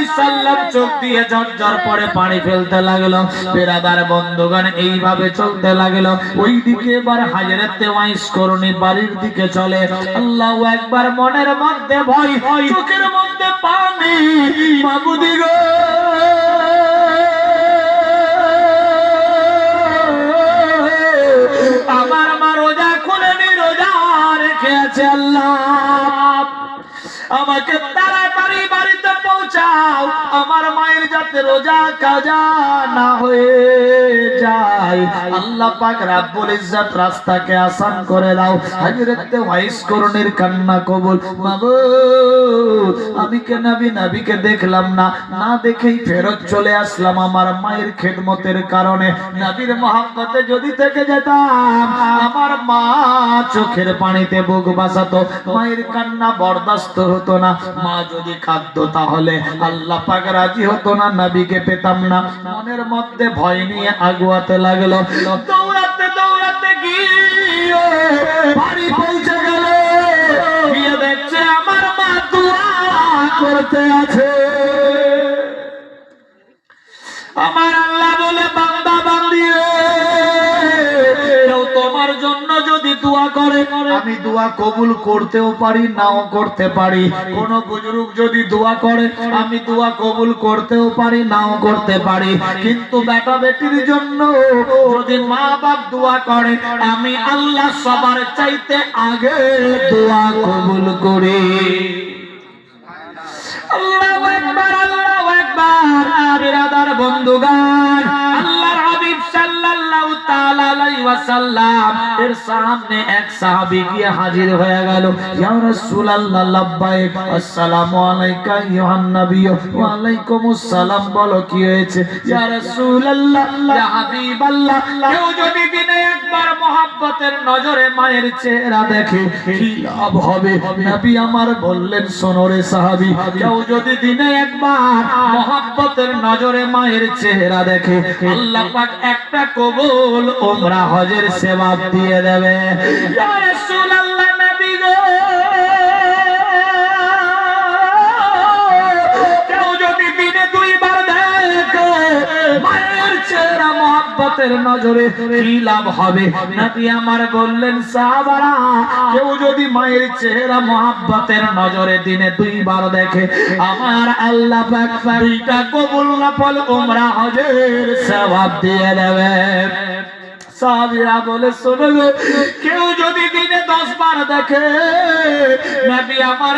আলাইহি সাল্লাম চোখ দিয়ে ঝরঝর পড়ে পানি ফেলতে লাগলো। বিরাদার বন্ধুগণ এইভাবে চলতে লাগলো। ওইদিকে এবার হযরতে ওয়াইস করণী বাড়ির দিকে চলে। আল্লাহু আকবার, মনের মধ্যে ভয়, চোখের মধ্যে পানি। মাবুদি গো, আমার মা রোজা খুলেনি, রোজা রেখে আছে। আল্লাহ আমাকে তাড়াতাড়ি বাড়িতে পৌঁছাও, আমার মায়ের যাতে রোজা কাজা না হয়ে যায়। আল্লাহ পাক রব্বুল ইজ্জত রাস্তাকে আসান করে দাও। হযরতে ওয়াইস করণীর কান্না কবুল। মাবুদ, আমি কে নবীকে দেখলাম না, না দেখেই ফেরত চলে আসলাম আমার মায়ের খেদমতের কারণে। নবীর মহব্বতে যদি থেকে যেতাম, আমার মা চোখের পানিতে বুক বাসাতো, মায়ের কান্না বরদাস্ত হতো না। মা যদি খাদ্য তাহলে আল্লাহ পাক রাজি হতো না, নবীকে পেতাম না। মনের মধ্যে ভয় নিয়ে আগুয়াতে লাগলো। দৌড়াতে দৌড়াতে গিয়ে বাড়ি পৌঁছে গেল। গিয়ে দেখছে আমার মা দোয়া করতে আছে। আমার আল্লাহ বলে, বান্দা বান্দি কেউ তোমার জন্য যদি দোয়া করে, আমি দোয়া কবুল করতেও পারি, নাও করতে পারি। কোন বুজুর্গ যদি দোয়া করে, আমি দোয়া কবুল করতেও পারি, নাও করতে পারি। কিন্তু বেটা বেটির জন্য যদি মা বাপ দোয়া করে, আমি আল্লাহ সবার চাইতে আগে দোয়া কবুল করি। আল্লাহু আকবার, আল্লাহু আকবার। বিরাদার বন্ধুগণ, আল্লাহর হাবিব সাল্লাল্লাহু তাআলা আলাইহি ওয়াসাল্লাম এর সামনে এক সাহাবী গিয়ে হাজির হয়ে গেল। ইয়া রাসূলুল্লাহ, লাব্বাইক, আসসালামু আলাইকা ইউহান নবী। ওয়া আলাইকুমুস সালাম। বলো কি হয়েছে? ইয়া রাসূলুল্লাহ, ইয়া হাবিবাল্লাহ, কেউ যদি দিনে একবার মহব্বতের নজরে মায়ের চেহারা দেখে কি লাভ হবে? নবী আমার বললেন, শোনো রে সাহাবী, কেউ যদি দিনে একবার মহব্বতের নজরে মায়ের চেহারা দেখে, আল্লাহ পাক একটা কবুল উমরা হজের সেবাব দিয়ে দেবে। ইয়া রাসূলুল্লাহ, নবী গো, কেউ যদি দিনে দুইবার দেখে মায়ের চেহারা মহব্বতের নজরে, কি লাভ হবে? নবী আমার বললেন, সাহাবারা, কেউ যদি মায়ের চেহারা মহব্বতের নজরে দিনে দুইবার দেখে, আমার আল্লাহ পাক দুইটা কবুল নফল উমরা হজের সওয়াব দিয়ে দেবে। সাহাবীরা বলে, শোনো গো, কেউ যদি দিনে 10 বার দেখে, নবী আমার